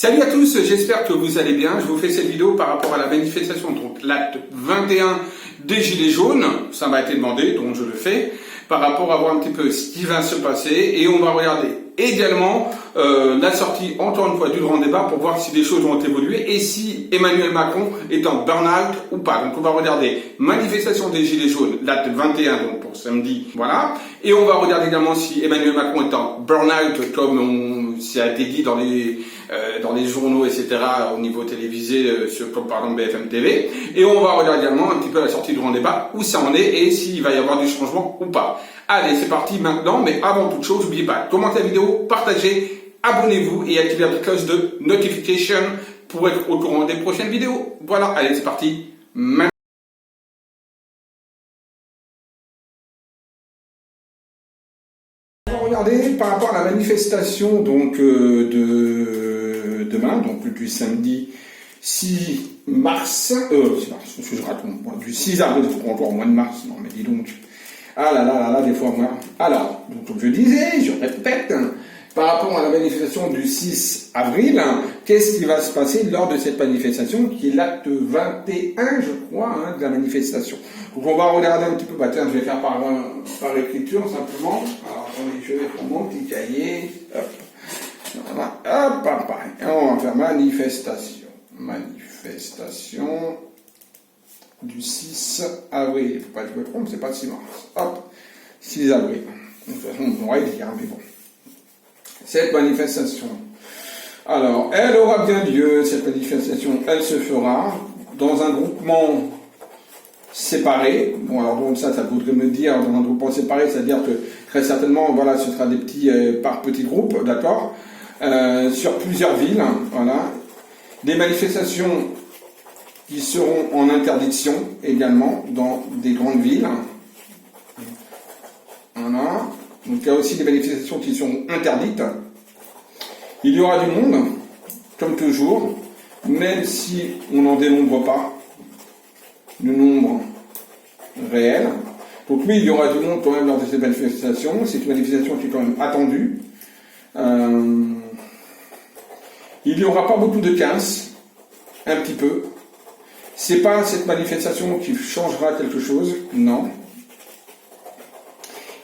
Salut à tous, j'espère que vous allez bien. Je vous fais cette vidéo par rapport à la manifestation, donc l'acte 21 des Gilets jaunes. Ça m'a été demandé, donc je le fais, par rapport à voir un petit peu ce qui va se passer. Et on va regarder également la sortie, encore une fois, du grand débat pour voir si des choses ont évolué et si Emmanuel Macron est en burn-out ou pas. Donc on va regarder manifestation des Gilets jaunes, l'acte 21, donc pour samedi, voilà. Et on va regarder également si Emmanuel Macron est en burn-out, comme ça a été dit dans les journaux, etc., au niveau télévisé, comme par exemple BFM TV. Et on va regarder également un petit peu la sortie du grand débat, où ça en est et s'il va y avoir du changement ou pas. Allez, c'est parti maintenant, mais avant toute chose, n'oubliez pas, commentez la vidéo, partagez, abonnez-vous et activez la petite cloche de notification pour être au courant des prochaines vidéos. Voilà, allez, c'est parti maintenant. On va regarder par rapport à la manifestation donc de demain, donc du samedi 6 mars, je raconte, moi, du 6 avril, il faut encore au mois de mars, non mais dis donc, ah là, des fois moi. Alors, donc, comme je disais, je répète, par rapport à la manifestation du 6 avril, qu'est-ce qui va se passer lors de cette manifestation, qui est l'acte 21, je crois, de la manifestation. Donc on va regarder un petit peu, tiens, je vais faire par écriture, simplement. Alors, attendez, je vais prendre mon petit cahier, hop, et on va faire manifestation du 6 avril, il ne faut pas que je me trompe, c'est pas 6 mars, hop, 6 avril, de toute façon on pourrait dire, mais bon. Cette manifestation, alors, elle aura bien lieu, cette manifestation, elle se fera dans un groupement séparé. Bon, alors donc ça voudrait me dire, dans un groupement séparé, c'est-à-dire que très certainement, voilà, ce sera des petits, par petits groupes, d'accord, sur plusieurs villes, voilà. Des manifestations qui seront en interdiction également dans des grandes villes. Voilà. Donc il y a aussi des manifestations qui sont interdites. Il y aura du monde, comme toujours, même si on n'en dénombre pas le nombre réel. Donc oui, il y aura du monde quand même lors de ces manifestations. C'est une manifestation qui est quand même attendue. Il n'y aura pas beaucoup de casse, un petit peu. C'est pas cette manifestation qui changera quelque chose, non.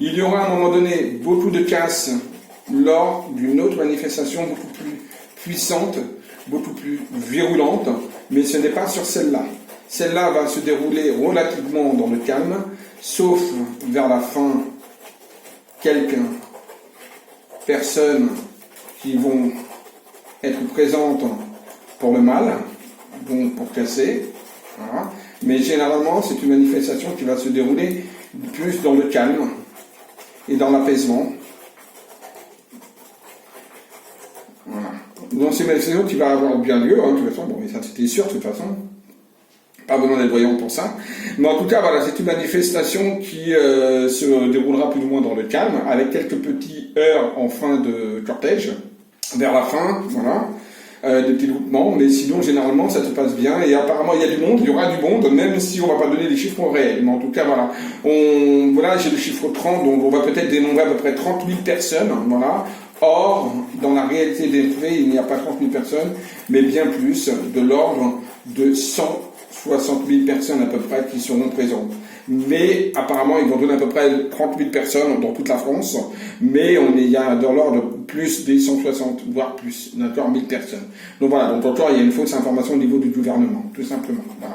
Il y aura à un moment donné beaucoup de casse lors d'une autre manifestation beaucoup plus puissante, beaucoup plus virulente, mais ce n'est pas sur celle-là. Celle-là va se dérouler relativement dans le calme, sauf vers la fin, quelques personnes qui vont être présentes pour le mal, donc pour casser. Voilà. Mais généralement, c'est une manifestation qui va se dérouler plus dans le calme et dans l'apaisement. Voilà. Donc c'est une manifestation qui va avoir bien lieu, de toute façon, bon, mais ça c'était sûr, de toute façon. Pas besoin d'être voyant pour ça. Mais en tout cas, voilà, c'est une manifestation qui se déroulera plus ou moins dans le calme, avec quelques petits heurts en fin de cortège, vers la fin, voilà. Des petits groupements, mais sinon généralement ça se passe bien et apparemment il y a du monde, il y aura du monde, même si on va pas donner les chiffres réels, mais en tout cas voilà, voilà, j'ai le chiffre 30, donc on va peut-être dénombrer à peu près 30 000 personnes, voilà. Or, dans la réalité des faits, il n'y a pas 30 000 personnes, mais bien plus, de l'ordre de 160 000 personnes à peu près qui seront présentes. Mais apparemment, ils vont donner à peu près 30 000 personnes dans toute la France, mais il y a dans l'ordre plus des 160, voire plus, d'accord, 1000 personnes. Donc voilà, donc encore, il y a une fausse information au niveau du gouvernement, tout simplement. Voilà.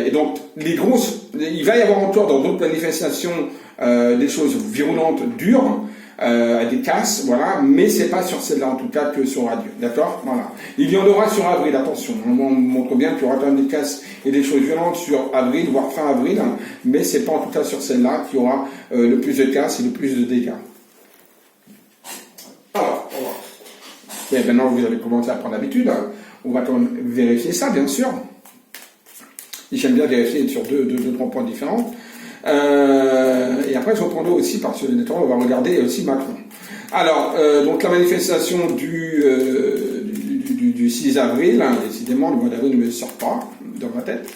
Et donc, il va y avoir encore dans d'autres manifestations des choses virulentes, dures, des casses, voilà, mais c'est pas sur celle-là en tout cas que sur Radio, d'accord, voilà. Il y en aura sur avril, attention, on montre bien qu'il y aura quand même des casses et des choses violentes sur avril, voire fin avril, mais c'est pas en tout cas sur celle-là qu'il y aura le plus de casses et le plus de dégâts. Alors, on va. Et maintenant vous avez commencé à prendre l'habitude, on va quand même vérifier ça, bien sûr. Et j'aime bien vérifier sur deux, trois points différents. Et après, je reprendrai aussi, par ce temps, on va regarder aussi Macron. Alors, donc la manifestation du 6 avril, décidément, le mois d'avril ne me sort pas dans ma tête.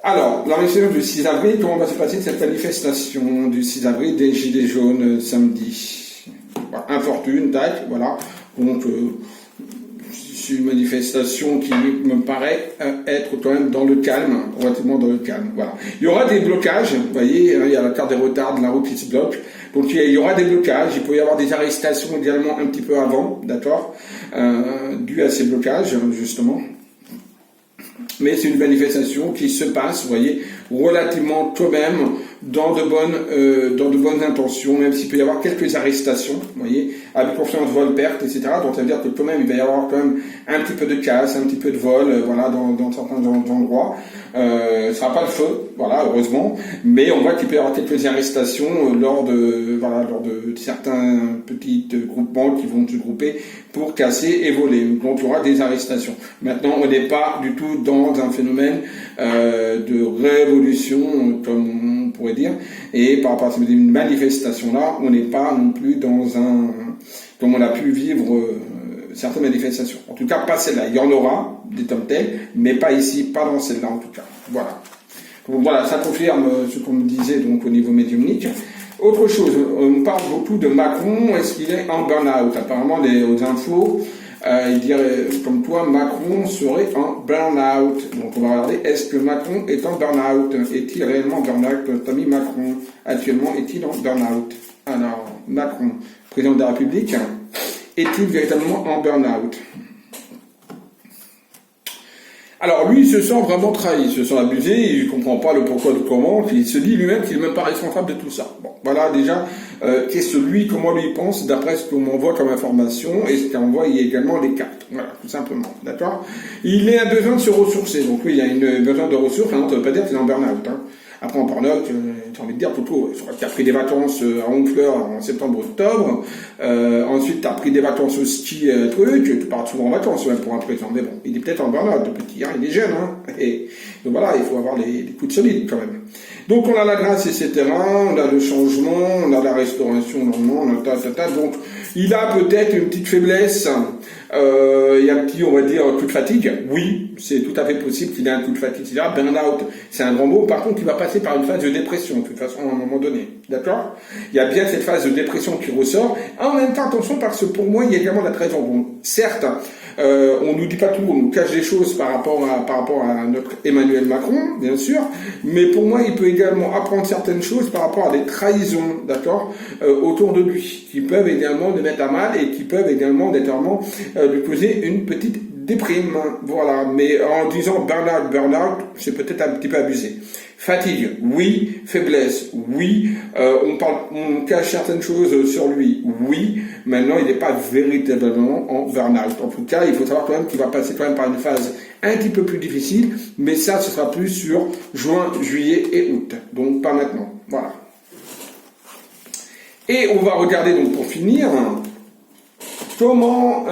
Alors, la manifestation du 6 avril, comment va se passer cette manifestation du 6 avril des Gilets jaunes samedi? Voilà, infortune, tac, voilà. Donc, une manifestation qui me paraît être quand même dans le calme, relativement dans le calme. Voilà. Il y aura des blocages, vous voyez, il y a la carte des retards de la route qui se bloque. Donc il y aura des blocages, il peut y avoir des arrestations également un petit peu avant, d'accord, dû à ces blocages, justement. Mais c'est une manifestation qui se passe, vous voyez, relativement quand même dans de bonnes intentions, même s'il peut y avoir quelques arrestations, vous voyez, avec confiance, vol, perte, etc. Donc ça veut dire que quand même, il va y avoir quand même un petit peu de casse, un petit peu de vol, voilà, dans certains endroits. Ce sera pas le feu, voilà, heureusement, mais on voit qu'il peut y avoir quelques arrestations lors de certains petits groupements qui vont se grouper pour casser et voler. Donc il y aura des arrestations. Maintenant, on n'est pas du tout dans un phénomène de révolution, comme on pourrait dire, et par rapport à ces manifestations-là, on n'est pas non plus dans comme on a pu vivre certaines manifestations. En tout cas, pas celle-là. Il y en aura des tom tels, mais pas ici, pas dans celle-là en tout cas. Voilà. Donc voilà, ça confirme ce qu'on me disait donc au niveau médiumnique. Autre chose, on parle beaucoup de Macron. Est-ce qu'il est en burn-out? Apparemment, aux infos, il dirait comme toi, Macron serait en burn-out. Donc on va regarder, est-ce que Macron est en burn-out? Est-il réellement en burn-out? Notre ami Macron, actuellement, est-il en burn-out? Alors, Macron, président de la République, est-il véritablement en burn-out? Alors lui, il se sent vraiment trahi, il se sent abusé, il ne comprend pas le pourquoi, le comment, il se dit lui-même qu'il n'est même pas responsable de tout ça. Bon, voilà déjà, comment lui il pense, d'après ce qu'on m'envoie comme information, et ce qu'on envoie, il y a également les cartes. Voilà, tout simplement, d'accord? Il a besoin de se ressourcer, donc oui, il a besoin de ressources, hein, ça ne veut pas dire qu'il est en burn-out. Hein. Après, en burn-out, j'ai envie de dire, plutôt, tu as pris des vacances à Honfleur en septembre-octobre, ensuite tu as pris des vacances au ski, tu pars souvent en vacances même pour un président, mais bon, il est peut-être en burn-out, le petit, hein, il est jeune, hein, et donc voilà, il faut avoir les coups de solide quand même. Donc on a la grâce, etc., on a le changement, on a la restauration, normalement, on a donc il a peut-être une petite faiblesse, il y a un petit, on va dire, coup de fatigue. Oui, c'est tout à fait possible qu'il ait un coup de fatigue, etc. Burn-out, c'est un grand mot. Par contre, il va passer par une phase de dépression, de toute façon, à un moment donné. D'accord? Il y a bien cette phase de dépression qui ressort. En même temps, attention, parce que pour moi, il y a également la trahison. Bon, certes, on nous dit pas tout, on nous cache des choses par rapport à notre Emmanuel Macron, bien sûr, mais pour moi, il peut également apprendre certaines choses par rapport à des trahisons, d'accord, autour de lui, qui peuvent également le mettre à mal et qui peuvent également, notamment, lui causer une petite déprime, voilà. Mais en disant burn-out, c'est peut-être un petit peu abusé. Fatigue, oui. Faiblesse, oui. On cache certaines choses sur lui, oui. Maintenant, il n'est pas véritablement en burn-out. En tout cas, il faut savoir quand même qu'il va passer quand même par une phase un petit peu plus difficile, mais ça, ce sera plus sur juin, juillet et août. Donc, pas maintenant. Voilà. Et on va regarder donc pour finir, comment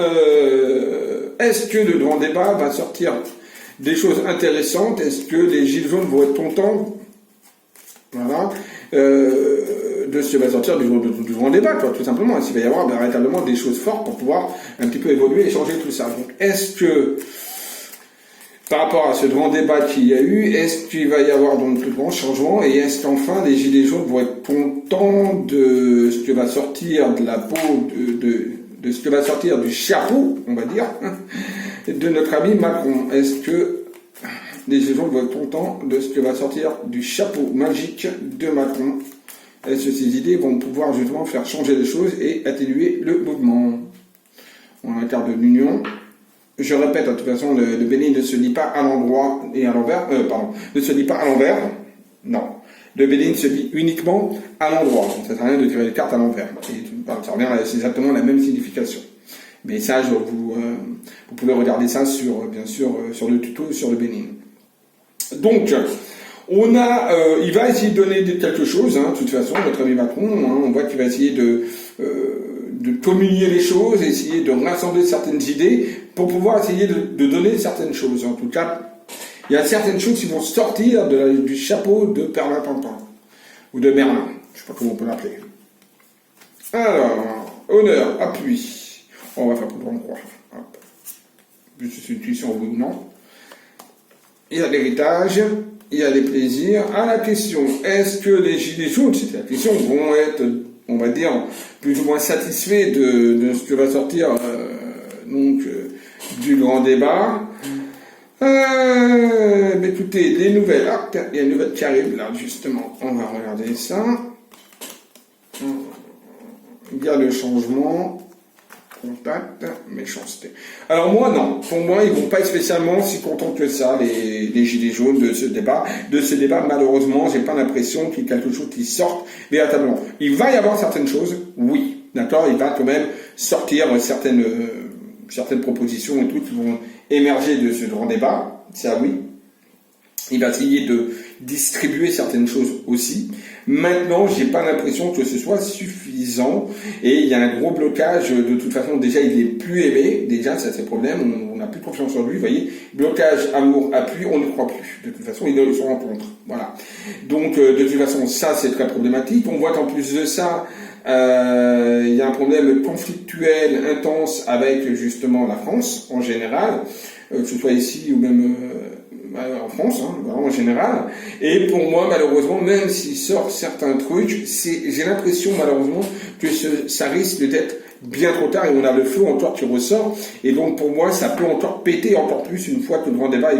est-ce que le grand débat va sortir des choses intéressantes? Est-ce que les gilets jaunes vont être contents, voilà, de ce qui va sortir du grand débat, quoi, tout simplement? Est-ce qu'il va y avoir véritablement des choses fortes pour pouvoir un petit peu évoluer et changer tout ça? Donc, est-ce que, par rapport à ce grand débat qu'il y a eu, est-ce qu'il va y avoir donc de grands changements, et est-ce qu'enfin les gilets jaunes vont être contents de ce que va sortir de la peau, de ce que va sortir du chapeau, on va dire, de notre ami Macron? Est-ce que les gilets jaunes vont être contents de ce que va sortir du chapeau magique de Macron? Est-ce que ces idées vont pouvoir justement faire changer les choses et atténuer le mouvement? On a la carte de l'Union. Je répète, de toute façon, le Bénin ne se lit pas à l'endroit et à l'envers. Ne se lit pas à l'envers. Non. Le Bénin se lit uniquement à l'endroit. Ça ne sert à rien de tirer les cartes à l'envers. Ça revient, c'est exactement la même signification. Mais ça, vous pouvez regarder ça bien sûr, sur le tuto sur le Bénin. Donc, il va essayer de donner quelque chose, hein, de toute façon, notre ami Macron, hein, on voit qu'il va essayer de communier les choses, essayer de rassembler certaines idées pour pouvoir essayer de donner certaines choses. En tout cas, il y a certaines choses qui vont sortir du chapeau de Perlin-Pantin, ou de Merlin, je ne sais pas comment on peut l'appeler. Alors, honneur, appui, on va faire pour le croix. Juste une intuition oui ou non. Il y a l'héritage, il y a les plaisirs. À la question, est-ce que les gilets jaunes, c'est la question, vont être, on va dire, plus ou moins satisfaits de ce que va sortir du grand débat. Écoutez, les nouvelles. Ah, il y a une nouvelle qui arrive là, justement. On va regarder ça. Il y a le changement. Contact, méchanceté. Alors moi, non. Pour moi, ils vont pas être spécialement si contents que ça, les gilets jaunes de ce débat. De ce débat, malheureusement, j'ai pas l'impression qu'il y ait quelque chose qui sorte véritablement. Il va y avoir certaines choses, oui. D'accord? Il va quand même sortir certaines propositions et tout qui vont émerger de ce grand débat. Ça, oui. Il va essayer de distribuer certaines choses aussi. Maintenant, j'ai pas l'impression que ce soit suffisant et il y a un gros blocage. De toute façon, déjà, il est plus aimé. Déjà, ça c'est le problème. On n'a plus confiance en lui. Vous voyez, blocage, amour, appui, on ne croit plus. De toute façon, il se rencontre. Voilà. Donc, de toute façon, ça c'est très problématique. On voit qu'en plus de ça, il y a un problème conflictuel intense avec justement la France en général, que ce soit ici ou même en France, hein, vraiment en général. Et pour moi, malheureusement, même s'il sort certains trucs, j'ai l'impression malheureusement que ça risque d'être bien trop tard et on a le feu encore qui ressort. Et donc pour moi, ça peut encore péter encore plus une fois que le grand débat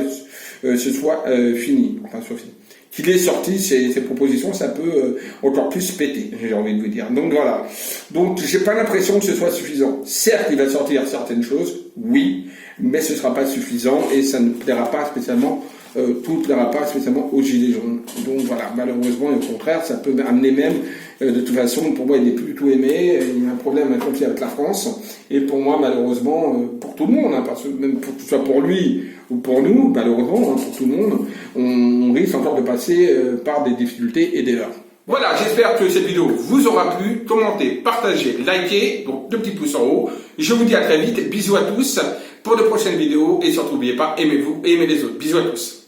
se soit fini. Enfin, soit fini. Qu'il est sorti, ces propositions, ça peut encore plus péter, j'ai envie de vous dire. Donc voilà. Donc j'ai pas l'impression que ce soit suffisant. Certes, il va sortir certaines choses, oui, mais ce sera pas suffisant et ça ne plaira pas spécialement, tout ne plaira pas spécialement aux gilets jaunes. Donc voilà, malheureusement, au contraire, ça peut amener même, de toute façon, pour moi, il n'est plus du tout aimé, il y a un problème, un conflit avec la France, et pour moi, malheureusement, pour tout le monde, hein, parce que même que ce soit pour lui ou pour nous, malheureusement, hein, pour tout le monde, on risque encore de passer par des difficultés et des heures. Voilà, j'espère que cette vidéo vous aura plu. Commentez, partagez, likez, donc 2 petits pouces en haut. Je vous dis à très vite, bisous à tous pour de prochaines vidéos et surtout n'oubliez pas, aimez-vous et aimez les autres. Bisous à tous.